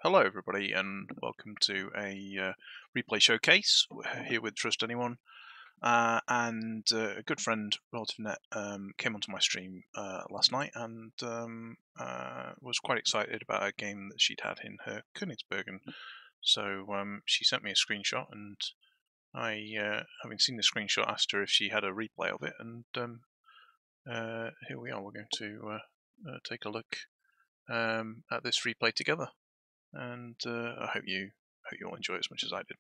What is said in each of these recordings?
Hello, everybody, and welcome to a replay showcase. We're here with Trust Anyone, and a good friend, RelativeNet, came onto my stream last night and was quite excited about a game that she'd had in her Konigsberg. And so she sent me a screenshot, and I, having seen the screenshot, asked her if she had a replay of it, and here we are. We're going to take a look at this replay together. And I hope you all enjoy it as much as I did.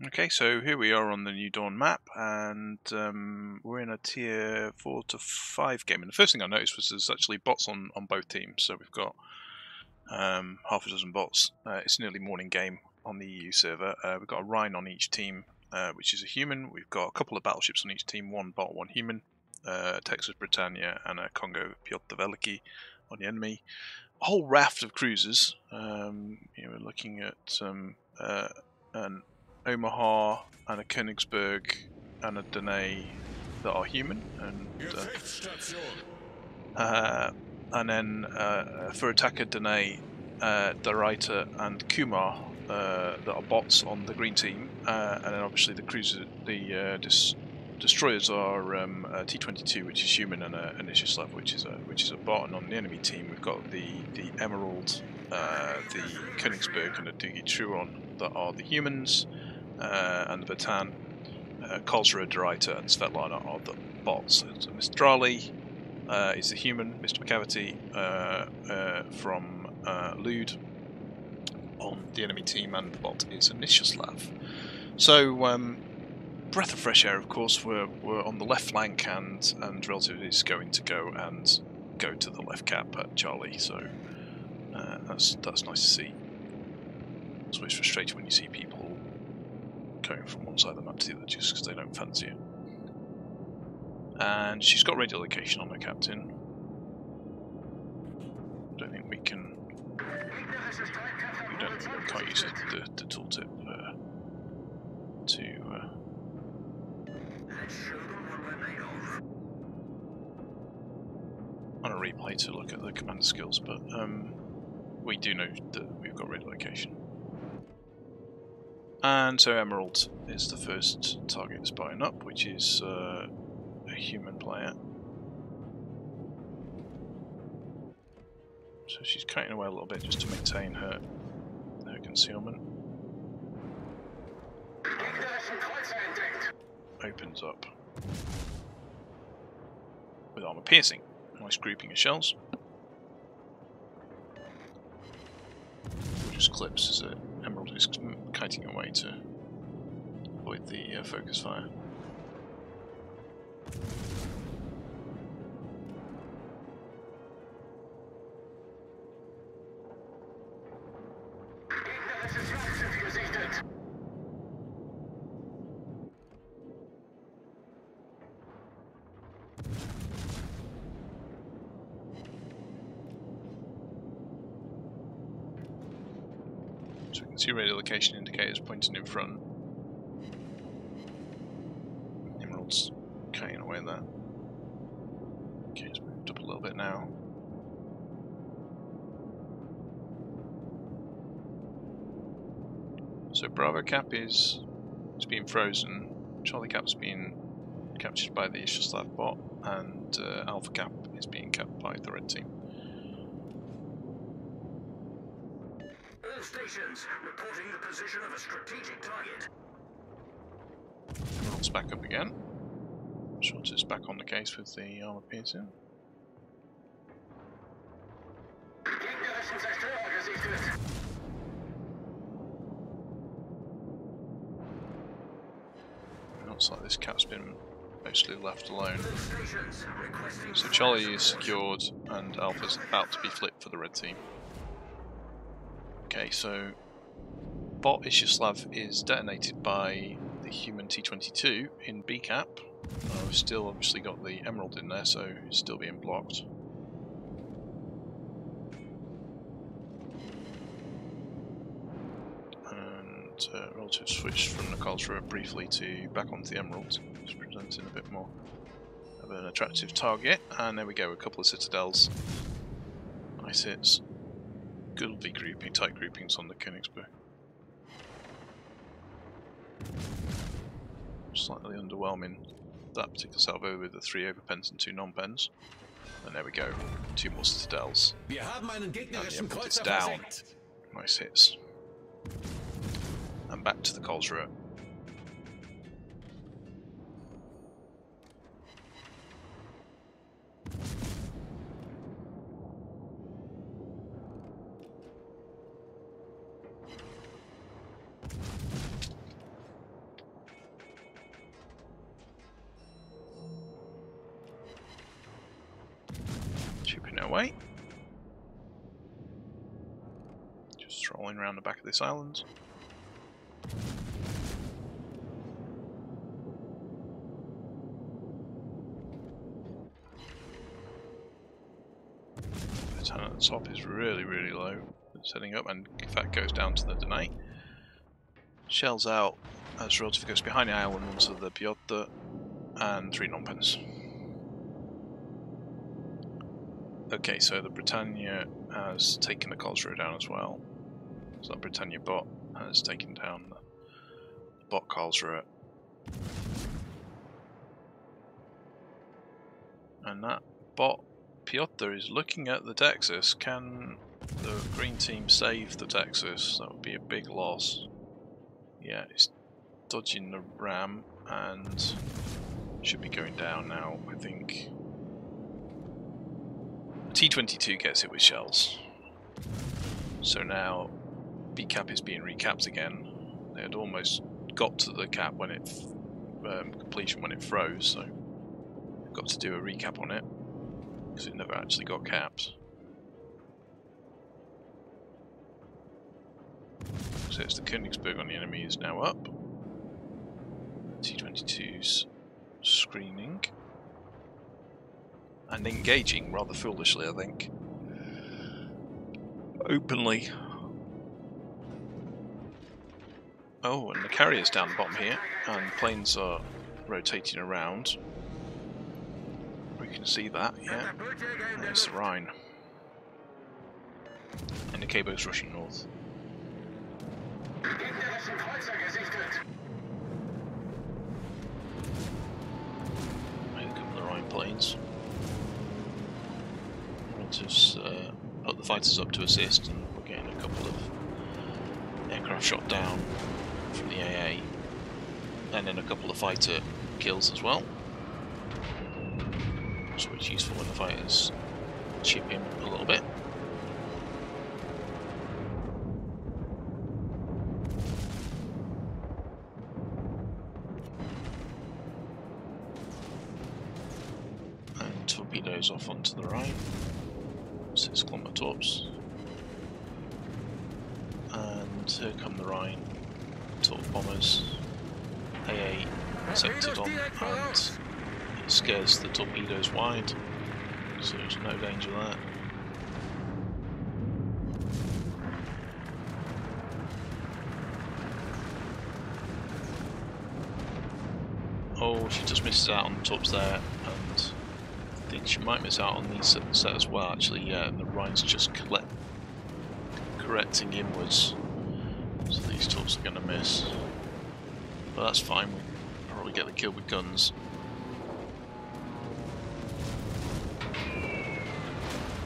Okay, so here we are on the New Dawn map, and we're in a tier 4 to 5 game. And the first thing I noticed was there's actually bots on both teams. So we've got half a dozen bots. It's an early morning game on the EU server. We've got a Rhine on each team, which is a human. We've got a couple of battleships on each team, one bot, one human. Texas Britannia and a Congo Piotr Veliki on the enemy. A whole raft of cruisers. We're looking at an Omaha and a Konigsberg and a Danae that are human, and then for attacker Danae, Daraita and Kumar that are bots on the green team, and then obviously the cruiser, the destroyers are T-22, which is human, and an Ishislav, which is a bot. And on the enemy team, we've got the Emerald, the Konigsberg, and the Dugi Truron that are the humans. And the Vatan, Kozra, Daraita, and Svetlana are the bots. So Mr. Drali is the human, Mr. McCavity from Lude on the enemy team, and the bot is Anishaslav. So, breath of fresh air, of course. We're on the left flank, and Relative is going to go to the left cap at Charlie. So that's nice to see. It's always frustrating when you see people going from one side of the map to the other just because they don't fancy it. And she's got radio location on her captain. I don't think we can. We can't use the tooltip to. On a replay to look at the commander skills, but we do know that we've got radio location. And so Emerald is the first target spotting up, which is a human player. So she's cutting away a little bit just to maintain her concealment. Opens up with armor piercing. Nice grouping of shells. Just clips as it. Emerald is kiting away to avoid the focus fire. So we can see radio location indicators pointing in front. Emerald's cutting away there. Okay, it's moved up a little bit now. So Bravo Cap is being frozen. Charlie Cap's being captured by the Ishislav bot, and Alpha Cap is being kept by the red team. Stations reporting the position of a strategic target. Emerald's back up again. Short is back on the case with the armor piercing. It looks like this cap's been mostly left alone. So Charlie is secured, and Alpha's about to be flipped for the red team. Okay, so bot Ishislav is detonated by the human T-22 in B cap. We've still obviously got the Emerald in there, so it's still being blocked. And relative switch from the Karlsruhe briefly to back onto the Emerald, just presenting a bit more of an attractive target. And there we go, a couple of citadels. Nice hits. Goodly grouping, tight groupings on the Konigsberg. Slightly underwhelming that particular salvo with the 3 overpens and 2 non-pens. And there we go, 2 more citadels. And the Emerald is down. Nice hits. And back to the Karlsruhe. Chipping away. Just strolling around the back of this island. The town at the top is really, really low. It's heading up, and in fact goes down to the Dunay. Shells out as relative goes behind the island onto the Piotr, and 3 non-pens. Okay, so the Britannia has taken the Karlsruhe down as well. So that Britannia bot has taken down the bot Karlsruhe. And that bot Piotr is looking at the Texas. Can the green team save the Texas? That would be a big loss. Yeah, it's dodging the ram and should be going down now, I think. T-22 gets it with shells. So now B cap is being recapped again. They had almost got to the cap when it completion when it froze, so they've got to do a recap on it because it never actually got capped. So it's the Konigsberg on the enemy is now up. T-22's screening. And engaging rather foolishly, I think. Openly. Oh, and the carrier's down the bottom here, and planes are rotating around. We can see that, yeah. There's the Rhine. And the K-boat's rushing north. Here come the Rhine planes. Just put the fighters up to assist, and we're getting a couple of aircraft shot down from the AA, and then a couple of fighter kills as well. So it's useful when the fighters chip in a little bit. And torpedoes off onto the right. 6 kilometer torps, and here come the Rhine torp bombers. AA sectored on, and it scares the torpedoes wide, so there's no danger there. Oh, she just misses out on the torps there, and I think she might miss out on these set as well, actually, yeah, and the Rhine's just correcting inwards, so these torps are going to miss. But that's fine, we probably get the kill with guns.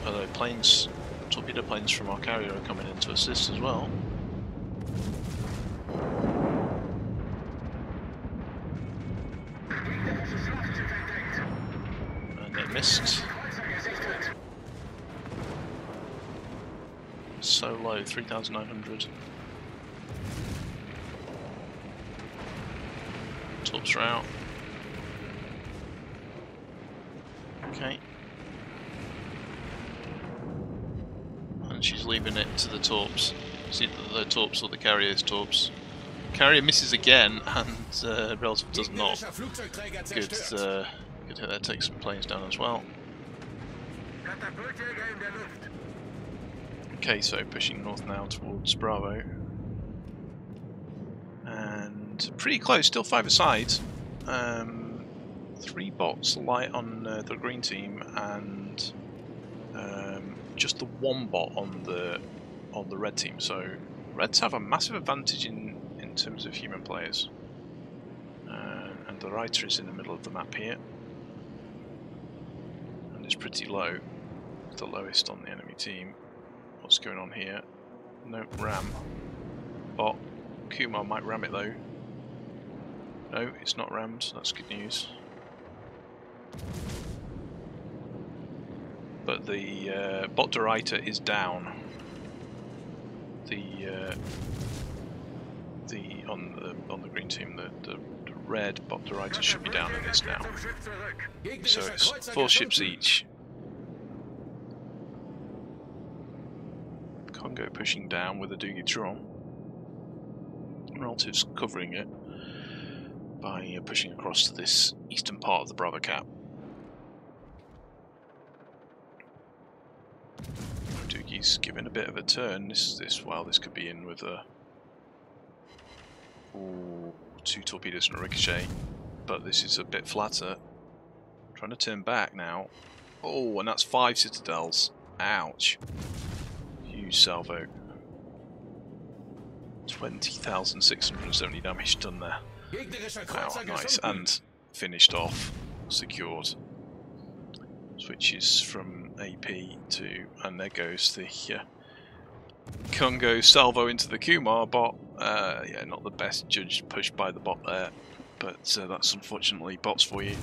Although planes, torpedo planes from our carrier are coming in to assist as well. Missed. So low, 3,900. Torps are out. Okay. And she's leaving it to the torps. It's either the torps or the carrier's torps. Carrier misses again, and Relative does not. Good, good hit there, takes some planes down as well. Okay, so pushing north now towards Bravo. And pretty close, still 5 aside. 3 bots light on the green team, and just the 1 bot on the red team. So Reds have a massive advantage in terms of human players. And the Reiter is in the middle of the map here, and it's pretty low. It's the lowest on the enemy team. What's going on here? No ram. Bot. Kumar might ram it though. No, it's not rammed. That's good news. But the bot Reiter is down. On the green team, the red bot Reiter should be down in this now. So it's 4 ships each. Congo pushing down with a Dugatron. Relatives covering it by pushing across to this eastern part of the Bravo Cap. Doogie's giving a bit of a turn. This could be in with a 2 torpedoes and a ricochet, but this is a bit flatter. Trying to turn back now. Oh, and that's 5 citadels. Ouch. Huge salvo. 20,670 damage done there. Wow, nice. And finished off. Secured. Switches from AP to, and there goes the Congo salvo into the Kumar bot. Yeah, not the best judged push by the bot there, but that's unfortunately bots for you.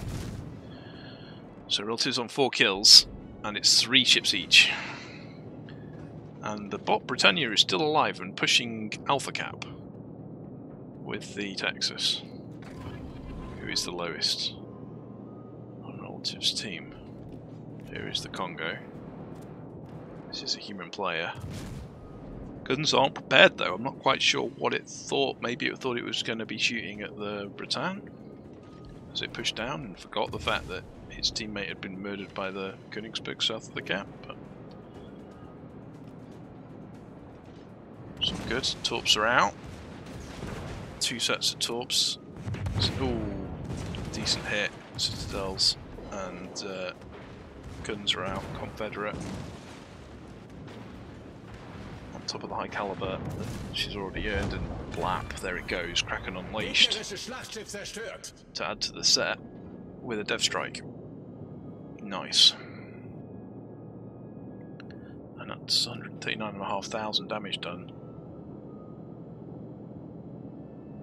So Relatives on 4 kills, and it's 3 ships each. And the bot Britannia is still alive and pushing Alpha Cap with the Texas, who is the lowest on Relatives team. Here is the Congo. This is a human player. Guns aren't prepared though. I'm not quite sure what it thought. Maybe it thought it was going to be shooting at the Britannia as it pushed down and forgot the fact that his teammate had been murdered by the Konigsberg south of the Cap. But some good. Torps are out. 2 sets of torps. Ooh, decent hit. Citadels and guns are out. Confederate. On top of the high caliber that she's already earned, and blap, there it goes. Kraken unleashed to add to the set with a dev strike. Nice. And that's 139,500 damage done.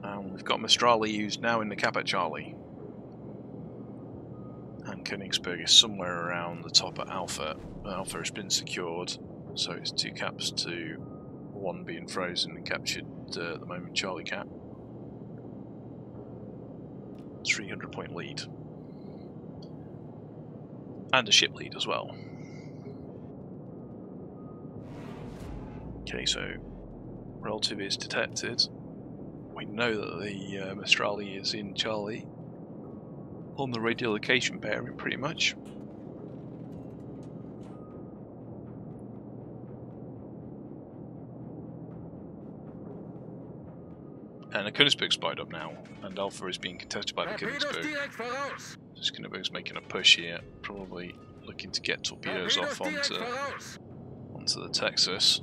And we've got Mistrali, who's now in the cap at Charlie. And Konigsberg is somewhere around the top at Alpha. Alpha has been secured, so it's 2 caps to 1 being frozen and captured at the moment. Charlie Cap. 300-point lead. And a ship lead as well. Okay, so Relative is detected. We know that the Mistrali is in Charlie on the radiolocation bearing pretty much. And the Konigsberg spied up now, and Alpha is being contested by the Konigsberg. Just Konigsberg's making a push here, probably looking to get torpedoes off onto the Texas.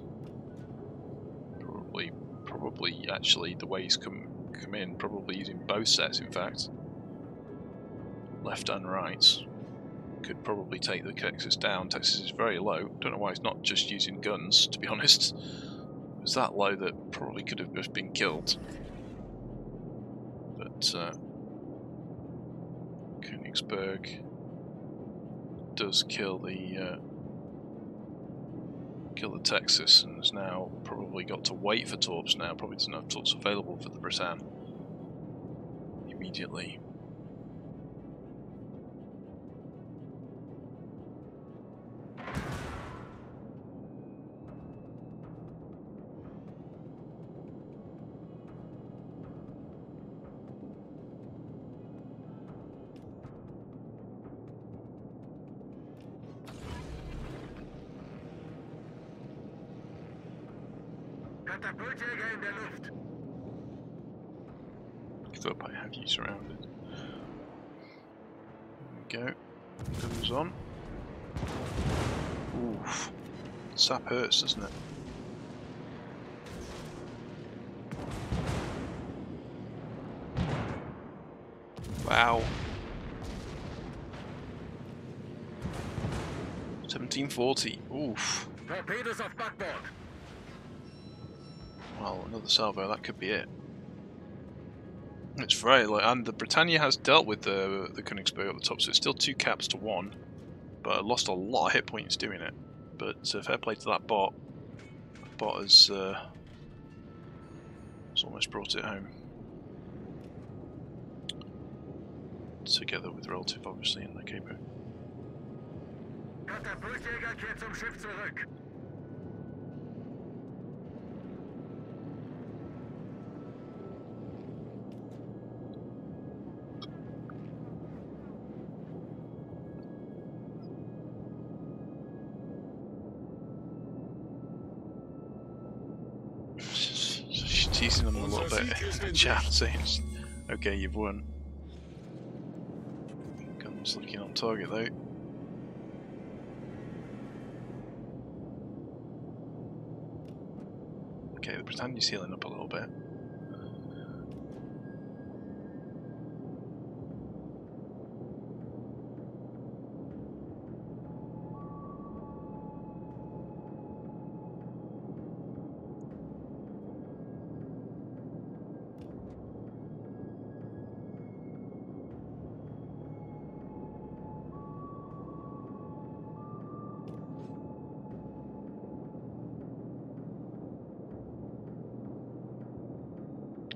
Probably actually the way he's come in, probably using both sets in fact. Left and right. Could probably take the Texas down. Texas is very low. Don't know why he's not just using guns, to be honest. It was that low that probably could have just been killed. But Konigsberg does kill the Texas, and has now probably got to wait for torps now. Probably doesn't have torps available for the Britannia immediately. Katapultjäger in der Luft. I thought I have you surrounded. There we go. Goes on. Oof. Sap hurts, doesn't it? Wow. 1740. Oof. Torpedos auf Backbord. Well, another salvo, that could be it. It's very like, and the Britannia has dealt with the Konigsberg at the top, so it's still 2 caps to 1, but lost a lot of hit points doing it. But fair play to that bot. The bot has almost brought it home. Together with relative, obviously, in the capo. Katapultjäger kehrt zum Schiff zurück. She's teasing them a little bit. Chat saying, okay, you've won. Guns looking on target though. Okay, the Britannia's healing up a little bit.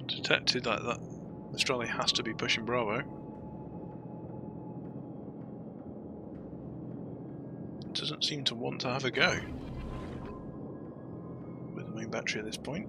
Detected like that. Australia has to be pushing Bravo. It doesn't seem to want to have a go with the main battery at this point.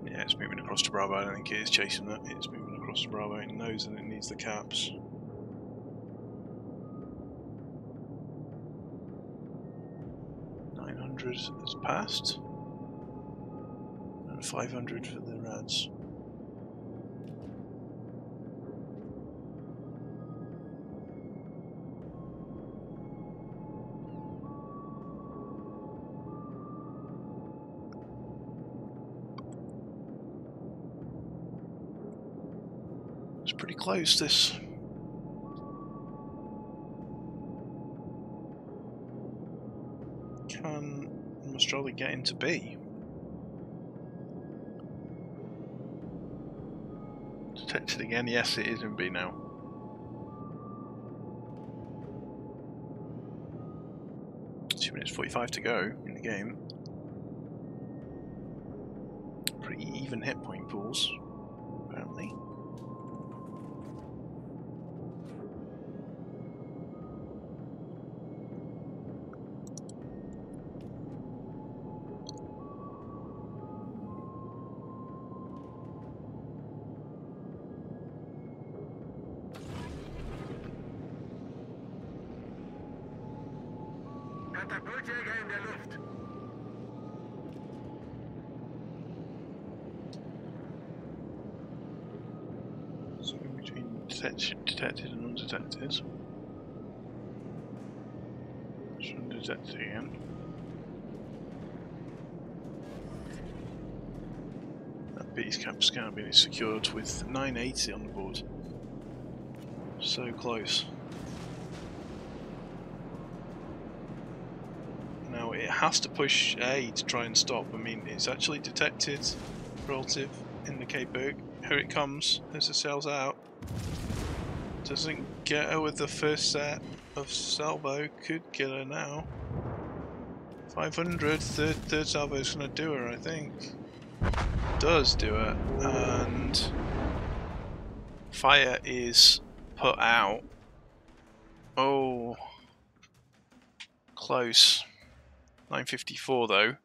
Yeah, it's moving across to Bravo. I don't think it is chasing that. It's moving across to Bravo. It knows that it needs the caps. Has passed. And 500 for the Rads. It's pretty close, this. Can Australia get into B? Detected again, yes it is in B now. Two minutes 45 to go in the game. Pretty even hit point pools, apparently. Katapultjäger in der Luft. So in between detected and undetected. Undetected again. That B's cap scan being secured with 980 on the board. So close. Now it has to push A to try and stop. I mean, it's actually detected relative in the Konigsberg. Here it comes as it sails out. Doesn't get her with the first set of salvo. Could get her now. 500. Third salvo is going to do her, I think. Does do it, and fire is put out. Oh, close. 954 though,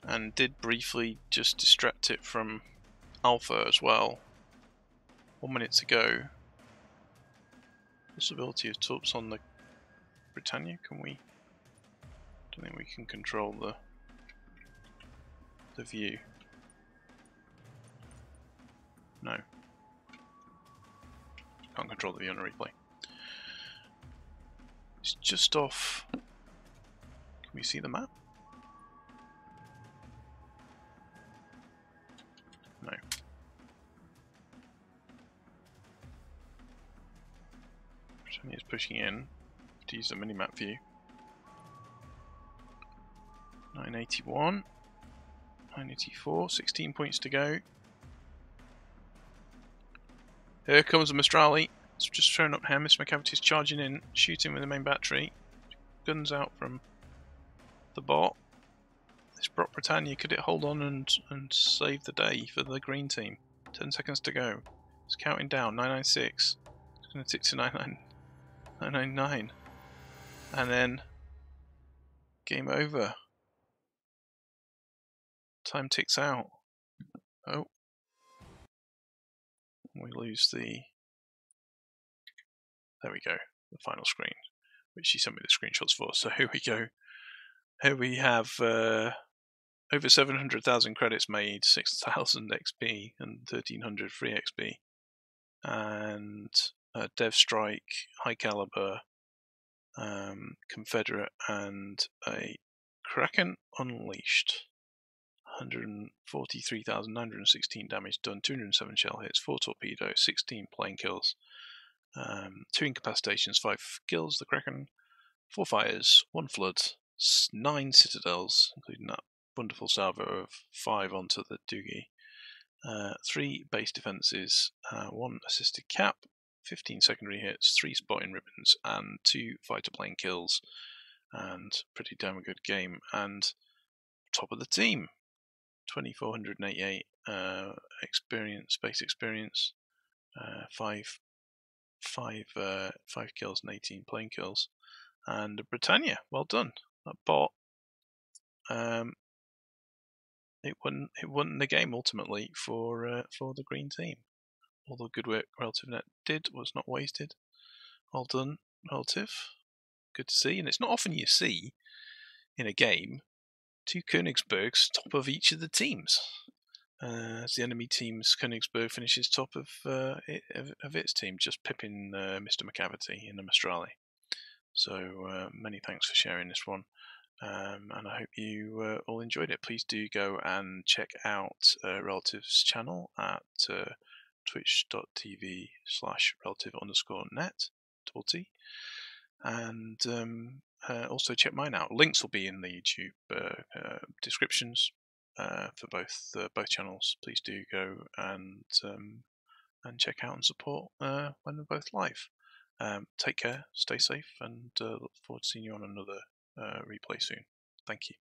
and did briefly just distract it from Alpha as well. 1 minute to go. Possibility of torps on the Britannia. Can we? Don't think we can control the view. No. Can't control the view on a replay. It's just off. Can we see the map? No. Britannia's pushing in to use the minimap view. 981. 984. 16 points to go. Here comes the Mistrali. It's just shown up here. Mr. McCavity's charging in, shooting with the main battery. Guns out from the bot. This Brock Britannia, could it hold on and save the day for the green team? 10 seconds to go. It's counting down. 996. It's going to tick to 999. And then game over. Time ticks out. Oh. We lose the... There we go. The final screen, which she sent me the screenshots for. So here we go. Here we have over 700,000 credits made, 6,000 XP and 1,300 free XP. And Dev Strike, High Caliber, Confederate, and a Kraken Unleashed. 143,916 damage done, 207 shell hits, 4 torpedoes, 16 plane kills, 2 incapacitations, 5 kills, the Kraken, 4 fires, 1 flood, 9 citadels, including that wonderful salvo of 5 onto the Doogie, 3 base defences, 1 assisted cap, 15 secondary hits, 3 spotting ribbons, and 2 fighter plane kills, and pretty damn good game. And top of the team, 2,488 experience, base experience, 5 kills and 18 plane kills, and Britannia, well done. That bot, it won the game ultimately for the green team. All the good work RelativeNet did was not wasted. Well done, Relative. Good to see, and it's not often you see in a game 2 Konigsbergs top of each of the teams. As the enemy team's Konigsberg finishes top of its team, just pipping Mr. McCavity in the Mistrali. So many thanks for sharing this one, and I hope you all enjoyed it. Please do go and check out Relative's channel at twitch.tv/relative_net, and also check mine out. Links will be in the YouTube descriptions for both channels. Please do go and check out and support when they're both live. Take care, stay safe, and look forward to seeing you on another replay soon. Thank you.